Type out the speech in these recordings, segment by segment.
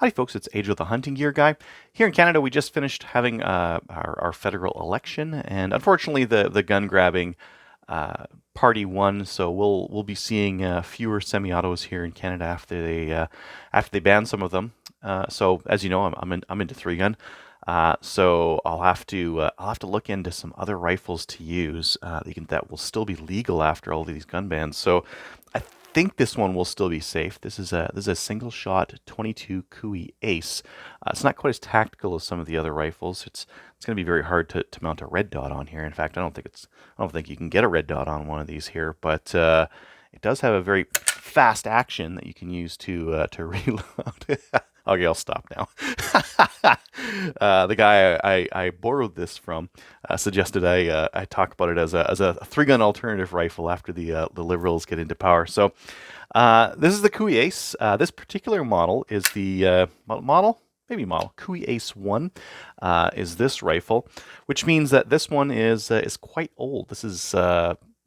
Hi, folks. It's Age of the Hunting Gear Guy. Here in Canada, we just finished having our federal election, and unfortunately, the gun grabbing party won. So we'll be seeing fewer semi-autos here in Canada after they ban some of them. So as you know, I'm into three gun. So I'll have to look into some other rifles to use that will still be legal after all of these gun bans. So I think this one will still be safe. This is a single shot 22 Cooey Ace. It's not quite as tactical as some of the other rifles. It's going to be very hard to mount a red dot on here. In fact, I don't think you can get a red dot on one of these here, but it does have a very fast action that you can use to reload. Okay, I'll stop now. The guy I borrowed this from suggested I talk about it as a three gun alternative rifle after the Liberals get into power. So this is the Cooey Ace. This particular model is the model Cooey Ace 1 is this rifle, which means that this one is quite old. This is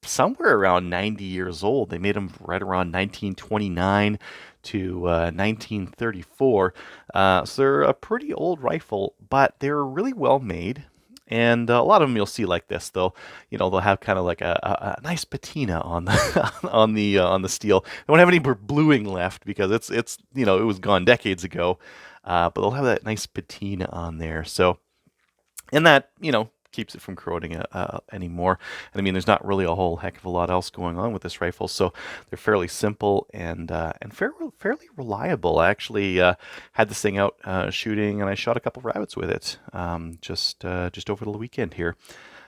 somewhere around 90 years old. They made them right around 1929 to 1934. So they're a pretty old rifle, but they're really well made. And a lot of them you'll see like this. They'll have kind of like a nice patina on the on the steel. They won't have any bluing left because it was gone decades ago. But they'll have that nice patina on there. So, and that keeps it from corroding anymore. And I mean, there's not really a whole heck of a lot else going on with this rifle, so they're fairly simple and fairly reliable. I actually had this thing out shooting, and I shot a couple rabbits with it just over the weekend here.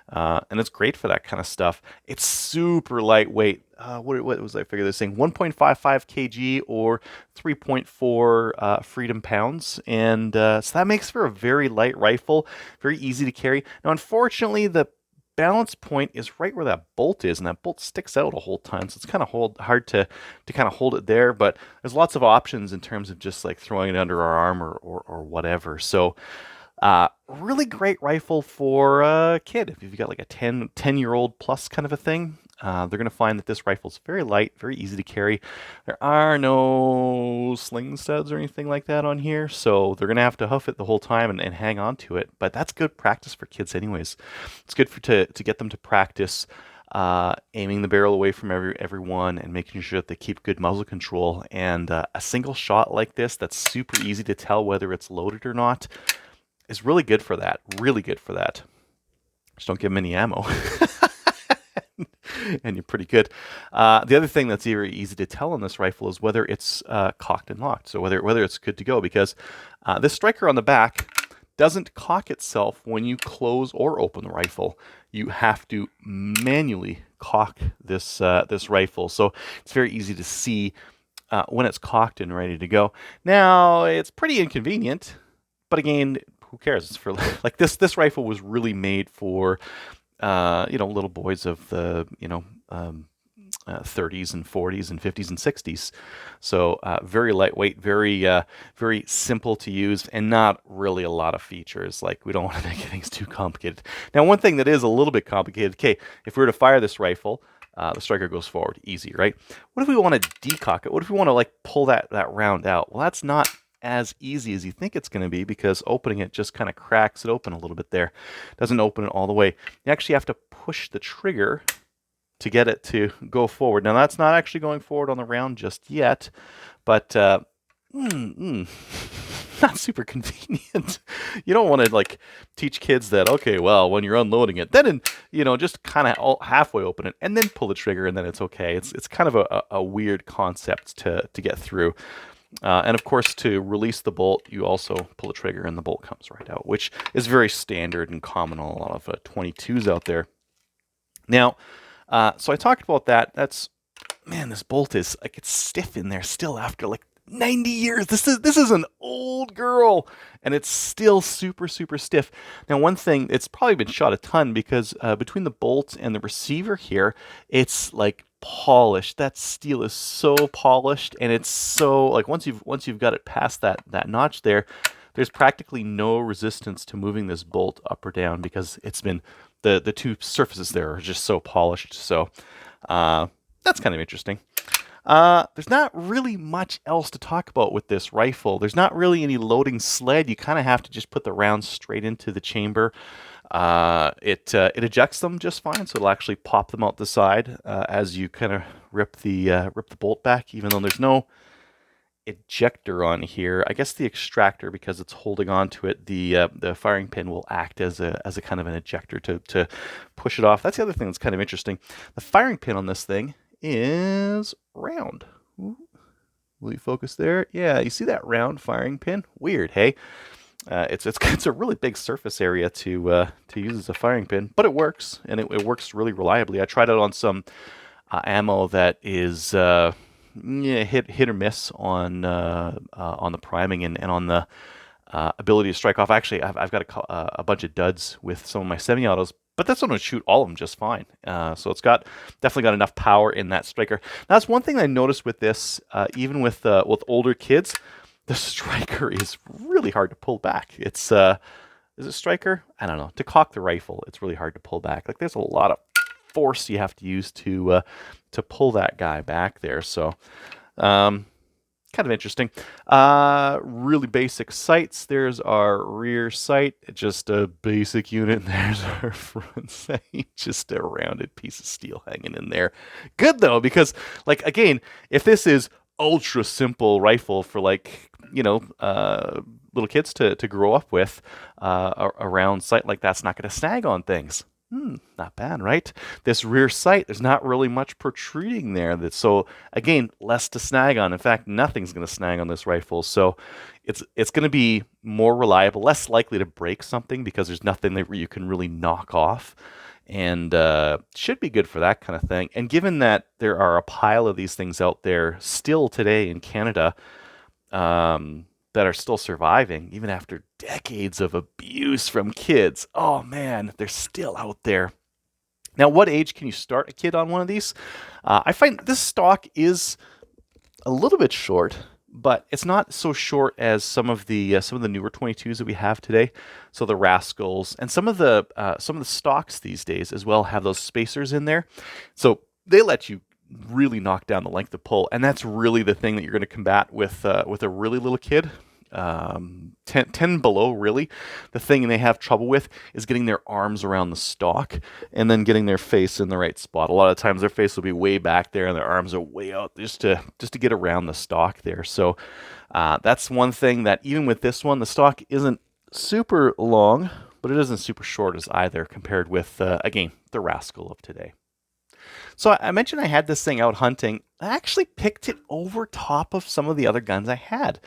And it's great for that kind of stuff. It's super lightweight. What was I figure this thing? 1.55 kg or 3.4 freedom pounds, and so that makes for a very light rifle, very easy to carry. Now, unfortunately, the balance point is right where that bolt is, and that bolt sticks out a whole ton, so it's kind of hard to kind of hold it there. But there's lots of options in terms of just like throwing it under our arm or whatever. So. Really great rifle for a kid. If you've got like a 10-year-old plus kind of a thing, they're going to find that this rifle is very light, very easy to carry. There are no sling studs or anything like that on here, so they're going to have to huff it the whole time and hang on to it. But that's good practice for kids anyways. It's good to get them to practice aiming the barrel away from everyone and making sure that they keep good muzzle control. And a single shot like this that's super easy to tell whether it's loaded or not is really good for that. Really good for that. Just don't give them any ammo. And you're pretty good. The other thing that's very easy to tell on this rifle is whether it's cocked and locked. So whether it's good to go, because this striker on the back doesn't cock itself when you close or open the rifle. You have to manually cock this rifle. So it's very easy to see when it's cocked and ready to go. Now, it's pretty inconvenient, but again, who cares? It's for like this rifle was really made for little boys of the 30s and 40s and 50s and 60s. So very lightweight, very simple to use, and not really a lot of features. Like, we don't want to make things too complicated. Now, one thing that is a little bit complicated. Okay, if we were to fire this rifle, the striker goes forward, easy, right? What if we want to decock it? What if we want to like pull that round out? Well, that's not as easy as you think it's going to be, because opening it just kind of cracks it open a little bit there. Doesn't open it all the way. You actually have to push the trigger to get it to go forward. Now, that's not actually going forward on the round just yet, but not super convenient. You don't want to like teach kids that, okay, well, when you're unloading it, then just kind of halfway open it and then pull the trigger and then it's okay. It's kind of a weird concept to get through. And of course, to release the bolt, you also pull the trigger and the bolt comes right out, which is very standard and common on a lot of 22s out there. Now, so I talked about that. Man, this bolt is like, it's stiff in there still after like 90 years. This is an old girl, and it's still super, super stiff. Now, one thing, it's probably been shot a ton, because between the bolt and the receiver here, it's like polished. That steel is so polished, and it's so like once you've got it past that notch there, there's practically no resistance to moving this bolt up or down, because it's been the two surfaces there are just so polished. So that's kind of interesting. There's not really much else to talk about with this rifle. There's not really any loading sled. You kind of have to just put the rounds straight into the chamber. It ejects them just fine, so it'll actually pop them out the side as you kind of rip the bolt back, even though there's no ejector on here. I guess the extractor, because it's holding on to it, the firing pin will act as a kind of an ejector to push it off. That's the other thing that's kind of interesting. The firing pin on this thing is round. Ooh, will you focus there? Yeah, you see that round firing pin? Weird, hey? It's a really big surface area to use as a firing pin, but it works, and it works really reliably. I tried it on some ammo that is hit or miss on the priming and on the ability to strike off. Actually, I've got a bunch of duds with some of my semi-autos, but that's going to shoot all of them just fine. So it's definitely got enough power in that striker. Now, that's one thing I noticed with this, even with older kids, the striker is really hard to pull back. It's is it striker? I don't know. To cock the rifle, it's really hard to pull back. Like there's a lot of force you have to use to pull that guy back there. So kind of interesting. Really basic sights. There's our rear sight, just a basic unit. There's our front sight, just a rounded piece of steel hanging in there. Good though, because like again, if this is ultra simple rifle for like little kids to grow up with, a round sight like that's not going to snag on things. Not bad, right? This rear sight, there's not really much protruding there. So again, less to snag on. In fact, nothing's going to snag on this rifle. So it's going to be more reliable, less likely to break something because there's nothing that you can really knock off, and should be good for that kind of thing. And given that there are a pile of these things out there still today in Canada, that are still surviving, even after decades of abuse from kids. Oh man, they're still out there. Now, what age can you start a kid on one of these? I find this stock is a little bit short, but it's not so short as some of the newer 22s that we have today. So the Rascals and some of the stocks these days as well have those spacers in there. So they let you really knock down the length of pull, and that's really the thing that you're going to combat with a really little kid. 10 below, really, the thing they have trouble with is getting their arms around the stock and then getting their face in the right spot. A lot of times their face will be way back there and their arms are way out just to get around the stock there. So that's one thing that even with this one, the stock isn't super long, but it isn't super short as either, compared with again, the Rascal of today. So I mentioned I had this thing out hunting. I actually picked it over top of some of the other guns I had.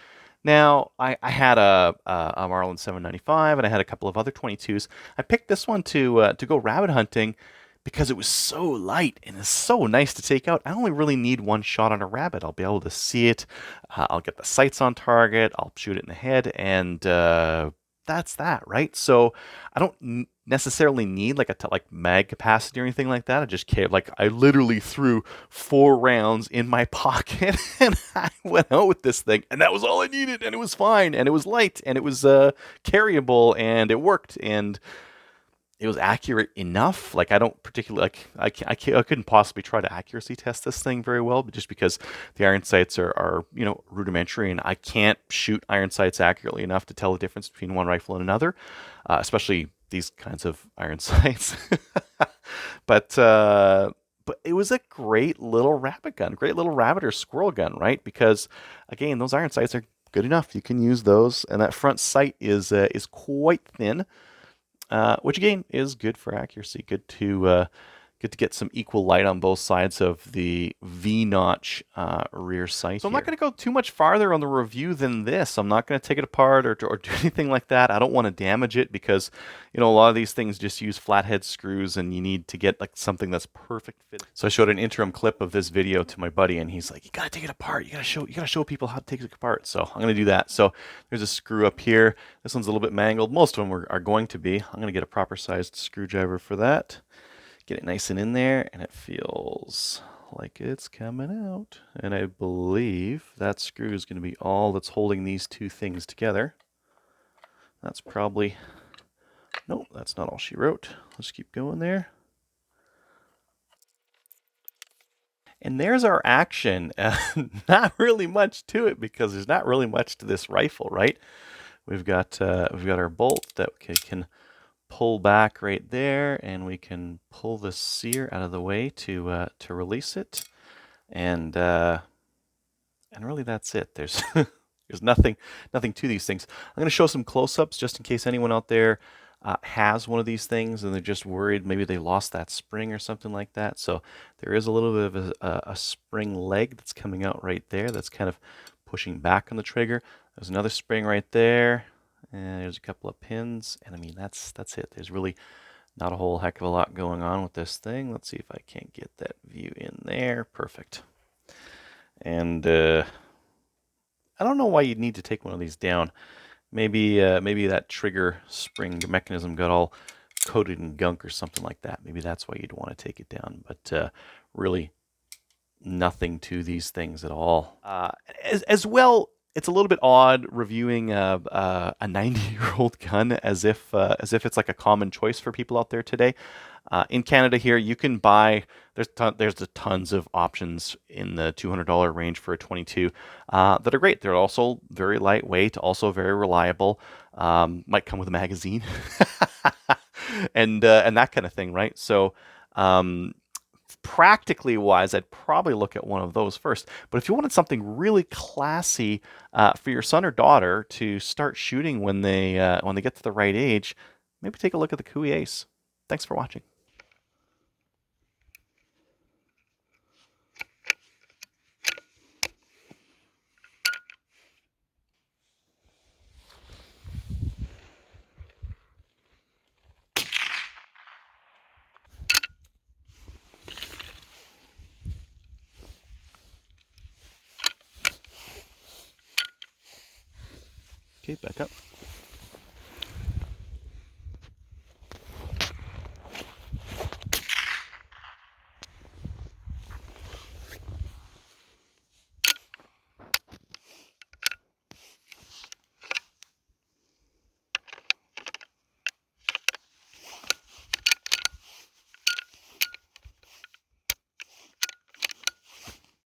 Now, I had a Marlin 795, and I had a couple of other 22s. I picked this one to go rabbit hunting because it was so light and it's so nice to take out. I only really need one shot on a rabbit. I'll be able to see it. I'll get the sights on target. I'll shoot it in the head, and that's that, right? So I don't necessarily need like like mag capacity or anything like that. I just care. Like I literally threw 4 rounds in my pocket and I went out with this thing, and that was all I needed, and it was fine, and it was light, and it was carryable, and it worked, and it was accurate enough. Like I don't particularly like I couldn't possibly try to accuracy test this thing very well, but just because the iron sights are rudimentary, and I can't shoot iron sights accurately enough to tell the difference between one rifle and another, especially these kinds of iron sights. but it was a great little rabbit gun, great little rabbit or squirrel gun, right? Because again, those iron sights are good enough. You can use those, and that front sight is quite thin. Which again is good for accuracy. Good to get some equal light on both sides of the V-notch rear sight. So I'm not going to go too much farther on the review than this. I'm not going to take it apart or do anything like that. I don't want to damage it because a lot of these things just use flathead screws, and you need to get like something that's perfect fit. So I showed an interim clip of this video to my buddy, and he's like, "You gotta take it apart. You gotta show people how to take it apart." So I'm going to do that. So there's a screw up here. This one's a little bit mangled. Most of them are going to be. I'm going to get a proper sized screwdriver for that. Get it nice and in there, and it feels like it's coming out. And I believe that screw is going to be all that's holding these two things together. That's probably... Nope, that's not all she wrote. Let's keep going there. And there's our action. Not really much to it because there's not really much to this rifle, right? We've got our bolt that can pull back right there, and we can pull the sear out of the way to release it, and really that's it. There's there's nothing to these things. I'm going to show some close-ups just in case anyone out there has one of these things and they're just worried maybe they lost that spring or something like that. So there is a little bit of a spring leg that's coming out right there that's kind of pushing back on the trigger. There's another spring right there, and there's a couple of pins, and I mean that's it. There's really not a whole heck of a lot going on with this thing. Let's see if I can't get that view in there. Perfect. And I don't know why you'd need to take one of these down. Maybe that trigger spring mechanism got all coated in gunk or something like that. Maybe that's why you'd want to take it down. But really, nothing to these things at all. As well, it's a little bit odd reviewing a 90-year-old gun as if it's like a common choice for people out there today. In Canada here, you can buy, there's tons of options in the $200 range for a 22 that are great. They're also very lightweight, also very reliable. Might come with a magazine and that kind of thing, right? So practically wise, I'd probably look at one of those first. But if you wanted something really classy for your son or daughter to start shooting when they get to the right age, maybe take a look at the Cooey Ace. Thanks for watching. Okay, back up.